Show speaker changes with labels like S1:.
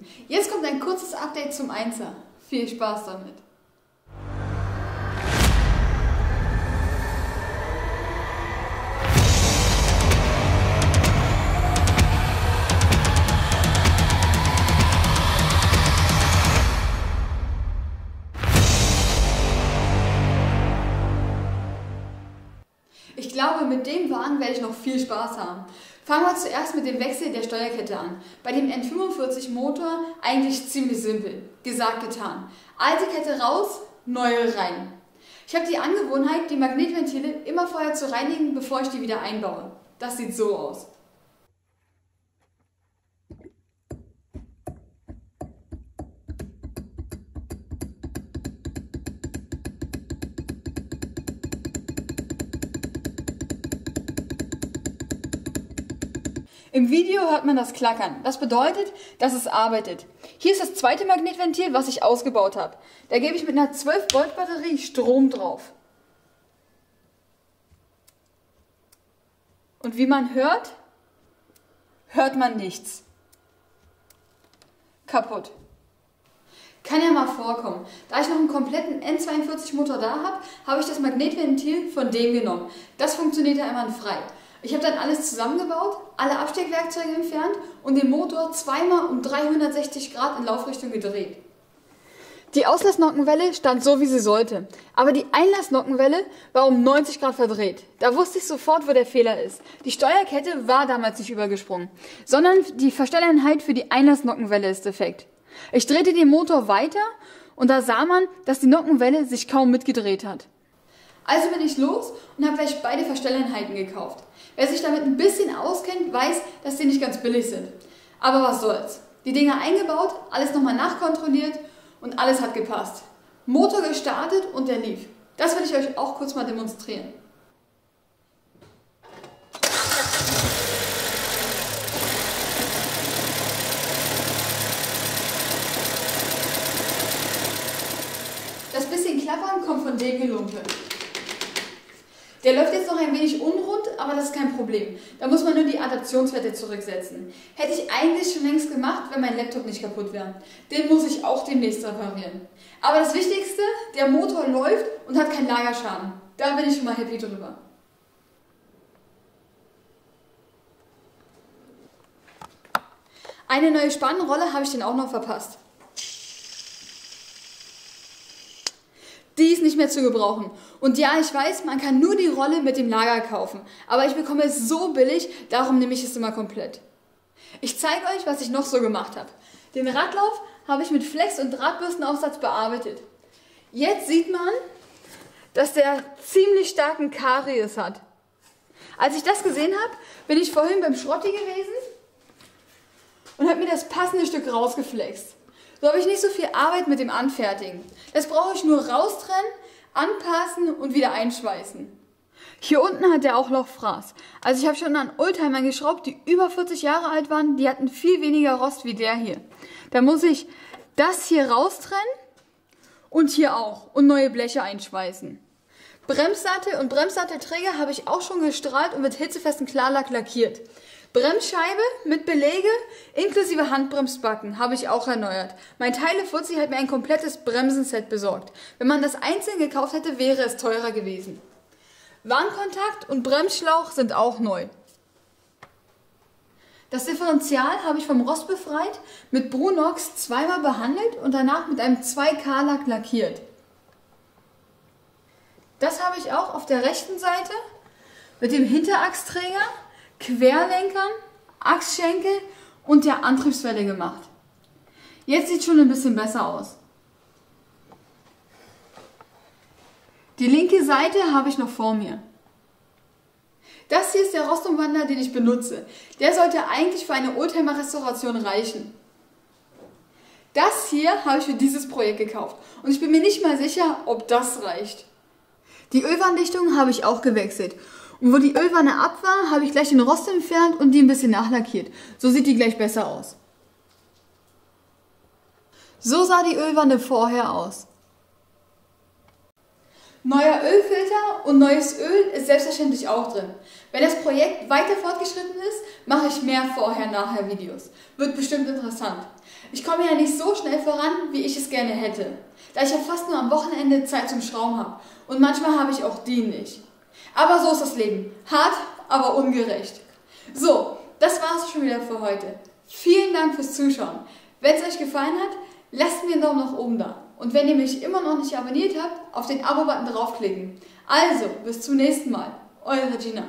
S1: Lieben, jetzt kommt ein kurzes Update zum Einser. Viel Spaß damit! Ich glaube, mit dem Wagen werde ich noch viel Spaß haben. Fangen wir zuerst mit dem Wechsel der Steuerkette an. Bei dem N45 Motor eigentlich ziemlich simpel. Gesagt, getan. Alte Kette raus, neue rein. Ich habe die Angewohnheit, die Magnetventile immer vorher zu reinigen, bevor ich die wieder einbaue. Das sieht so aus. Im Video hört man das Klackern. Das bedeutet, dass es arbeitet. Hier ist das zweite Magnetventil, was ich ausgebaut habe. Da gebe ich mit einer 12 Volt Batterie Strom drauf. Und wie man hört, hört man nichts. Kaputt. Kann ja mal vorkommen. Da ich noch einen kompletten N42 Motor da habe, habe ich das Magnetventil von dem genommen. Das funktioniert ja einwandfrei. Ich habe dann alles zusammengebaut, alle Absteckwerkzeuge entfernt und den Motor zweimal um 360 Grad in Laufrichtung gedreht. Die Auslassnockenwelle stand so, wie sie sollte, aber die Einlassnockenwelle war um 90 Grad verdreht. Da wusste ich sofort, wo der Fehler ist. Die Steuerkette war damals nicht übergesprungen, sondern die Verstelleinheit für die Einlassnockenwelle ist defekt. Ich drehte den Motor weiter und da sah man, dass die Nockenwelle sich kaum mitgedreht hat. Also bin ich los und habe gleich beide Verstelleinheiten gekauft. Wer sich damit ein bisschen auskennt, weiß, dass die nicht ganz billig sind. Aber was soll's. Die Dinger eingebaut, alles nochmal nachkontrolliert und alles hat gepasst. Motor gestartet und der lief. Das will ich euch auch kurz mal demonstrieren. Das bisschen Klappern kommt von dem Gelumpe. Der läuft jetzt noch ein wenig unrund, aber das ist kein Problem. Da muss man nur die Adaptionswerte zurücksetzen. Hätte ich eigentlich schon längst gemacht, wenn mein Laptop nicht kaputt wäre. Den muss ich auch demnächst reparieren. Aber das Wichtigste, der Motor läuft und hat keinen Lagerschaden. Da bin ich schon mal happy drüber. Eine neue Spannrolle habe ich den auch noch verpasst. Die ist nicht mehr zu gebrauchen. Und ja, ich weiß, man kann nur die Rolle mit dem Lager kaufen. Aber ich bekomme es so billig, darum nehme ich es immer komplett. Ich zeige euch, was ich noch so gemacht habe. Den Radlauf habe ich mit Flex- und Drahtbürstenaufsatz bearbeitet. Jetzt sieht man, dass der ziemlich starken Karies hat. Als ich das gesehen habe, bin ich vorhin beim Schrotti gewesen und habe mir das passende Stück rausgeflext. So habe ich nicht so viel Arbeit mit dem Anfertigen. Das brauche ich nur raustrennen, anpassen und wieder einschweißen. Hier unten hat er auch Lochfraß. Also ich habe schon an Oldtimern geschraubt, die über 40 Jahre alt waren, die hatten viel weniger Rost wie der hier. Da muss ich das hier raustrennen und hier auch und neue Bleche einschweißen. Bremssattel und Bremssattelträger habe ich auch schon gestrahlt und mit hitzefestem Klarlack lackiert. Bremsscheibe mit Belege inklusive Handbremsbacken habe ich auch erneuert. Mein Teile-Fuzzi hat mir ein komplettes Bremsenset besorgt. Wenn man das einzeln gekauft hätte, wäre es teurer gewesen. Warnkontakt und Bremsschlauch sind auch neu. Das Differential habe ich vom Rost befreit, mit Brunox zweimal behandelt und danach mit einem 2K-Lack lackiert. Das habe ich auch auf der rechten Seite mit dem Hinterachsträger, Querlenkern, Achsschenkel und der Antriebswelle gemacht. Jetzt sieht es schon ein bisschen besser aus. Die linke Seite habe ich noch vor mir. Das hier ist der Rostumwandler, den ich benutze. Der sollte eigentlich für eine Oldtimer-Restauration reichen. Das hier habe ich für dieses Projekt gekauft und ich bin mir nicht mal sicher, ob das reicht. Die Ölwarndichtung habe ich auch gewechselt. Und wo die Ölwanne ab war, habe ich gleich den Rost entfernt und die ein bisschen nachlackiert. So sieht die gleich besser aus. So sah die Ölwanne vorher aus. Neuer Ölfilter und neues Öl ist selbstverständlich auch drin. Wenn das Projekt weiter fortgeschritten ist, mache ich mehr Vorher-Nachher-Videos. Wird bestimmt interessant. Ich komme ja nicht so schnell voran, wie ich es gerne hätte, da ich ja fast nur am Wochenende Zeit zum Schrauben habe und manchmal habe ich auch die nicht. Aber so ist das Leben. Hart, aber ungerecht. So, das war es schon wieder für heute. Vielen Dank fürs Zuschauen. Wenn es euch gefallen hat, lasst mir einen Daumen nach oben da. Und wenn ihr mich immer noch nicht abonniert habt, auf den Abo-Button draufklicken. Also, bis zum nächsten Mal. Eure Regina.